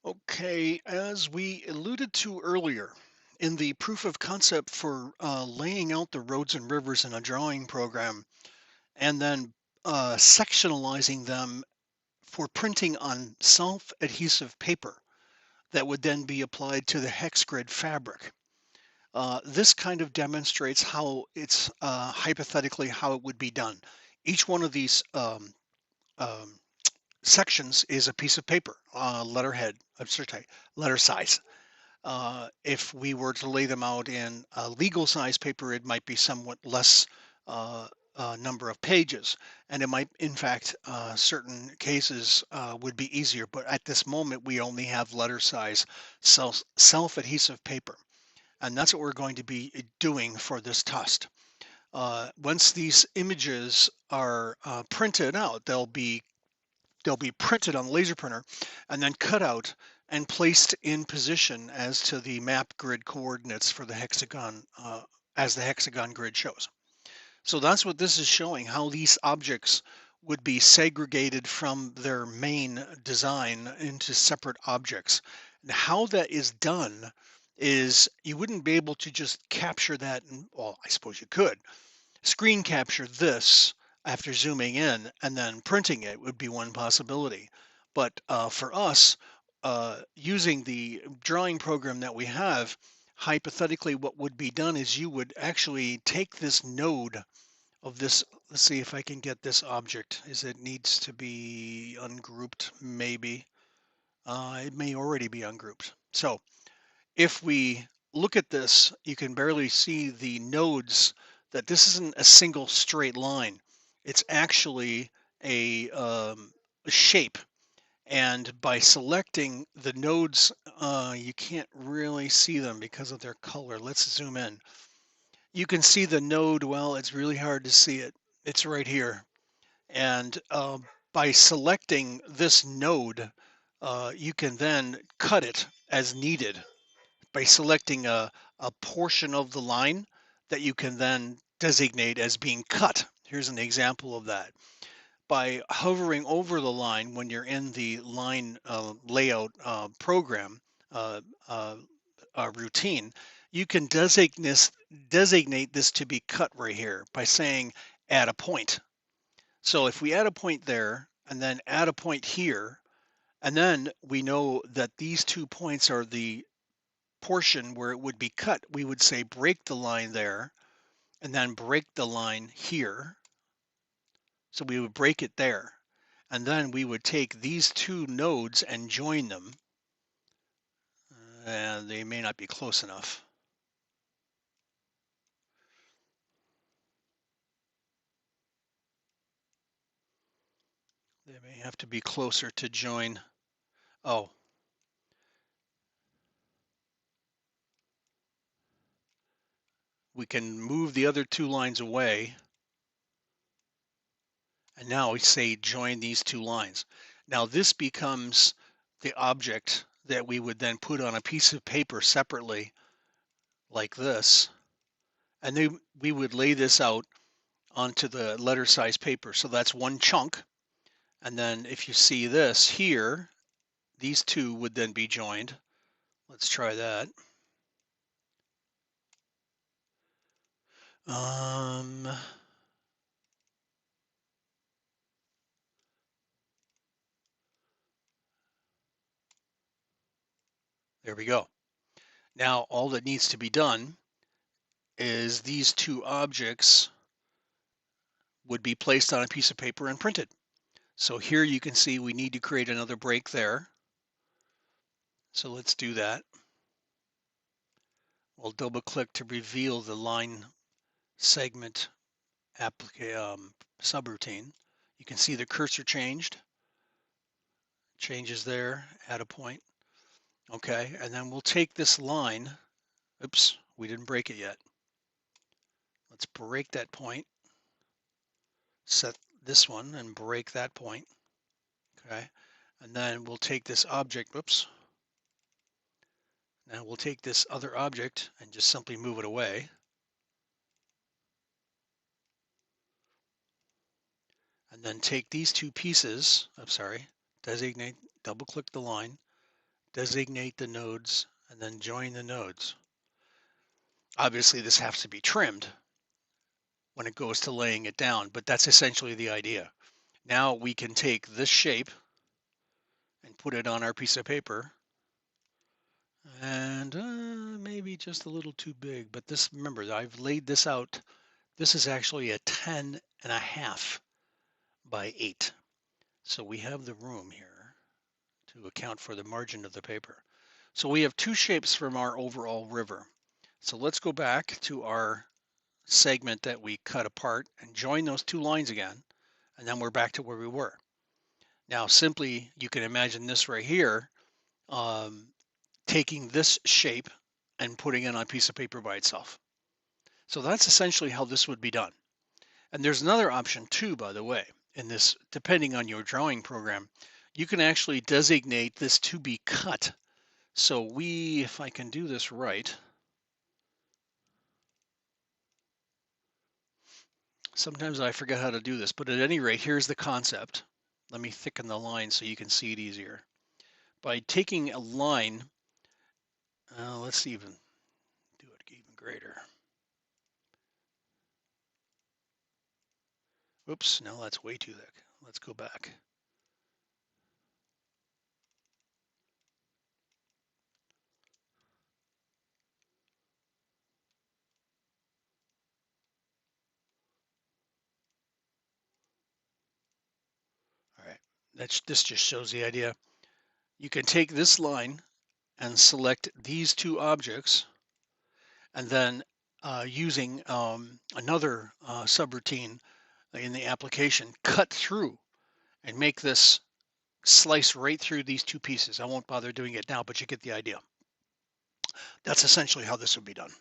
Okay, as we alluded to earlier, in the proof of concept for laying out the roads and rivers in a drawing program and then sectionalizing them for printing on self-adhesive paper that would then be applied to the hex grid fabric. This kind of demonstrates how it's hypothetically how it would be done. Each one of these um, sections is a piece of paper, letterhead, letter size. If we were to lay them out in a legal size paper, it might be somewhat less uh, number of pages. And it might, in fact, certain cases would be easier. But at this moment, we only have letter size self-adhesive paper. And that's what we're going to be doing for this test. Once these images are printed out, they'll be printed on the laser printer and then cut out and placed in position as to the map grid coordinates for the hexagon, as the hexagon grid shows. So that's what this is showing, how these objects would be segregated from their main design into separate objects. And how that is done is you wouldn't be able to just capture that, well, I suppose you could, screen capture this after zooming in and then printing it would be one possibility. But for us, using the drawing program that we have, hypothetically, what would be done is you would actually take this node of this. Let's see if I can get this object. Is it needs to be ungrouped? Maybe. It may already be ungrouped. So if we look at this, you can barely see the nodes, that this isn't a single straight line. It's actually a shape. And by selecting the nodes, you can't really see them because of their color. Let's zoom in. You can see the node. Well, it's really hard to see it. It's right here. And by selecting this node, you can then cut it as needed by selecting a portion of the line that you can then designate as being cut. Here's an example of that. By hovering over the line when you're in the line layout program uh, uh, routine, you can designate this to be cut right here by saying add a point. So if we add a point there and then add a point here, and then we know that these 2 points are the portion where it would be cut, we would say break the line there and then break the line here. So we would break it there. And then we would take these two nodes and join them. And they may not be close enough. They may have to be closer to join. Oh, we can move the other two lines away. And now we say join these two lines. Now this becomes the object that we would then put on a piece of paper separately like this. And we would lay this out onto the letter size paper. So that's one chunk. And then if you see this here, these two would then be joined. Let's try that. Um, there we go. Now all that needs to be done is these two objects would be placed on a piece of paper and printed. So here you can see we need to create another break there. So let's do that. We'll double click to reveal the line segment subroutine. You can see the cursor changes there, add a point. Okay, and then we'll take this line. Oops, we didn't break it yet. Let's break that point. Set this one and break that point. Okay, and then we'll take this object. Whoops. Now we'll take this other object and just simply move it away. And then take these two pieces, I'm sorry, designate, double click the line, designate the nodes, and then join the nodes. Obviously, this has to be trimmed when it goes to laying it down, but that's essentially the idea. Now we can take this shape and put it on our piece of paper, and maybe just a little too big, but this, remember, I've laid this out. This is actually a 10.5 by 8. So we have the room here to account for the margin of the paper. So we have two shapes from our overall river. So let's go back to our segment that we cut apart and join those two lines again, and then we're back to where we were. Now simply, you can imagine this right here, um, taking this shape and putting it on a piece of paper by itself. So that's essentially how this would be done. And there's another option too, by the way, in this, depending on your drawing program, you can actually designate this to be cut. So if I can do this right, sometimes I forget how to do this, but at any rate, here's the concept. Let me thicken the line so you can see it easier. By taking a line, let's even do it even greater. Oops, no, that's way too thick. Let's go back. All right, this just shows the idea. You can take this line and select these two objects, and then using another subroutine in the application, cut through and make this slice right through these two pieces. I won't bother doing it now, but you get the idea. That's essentially how this would be done.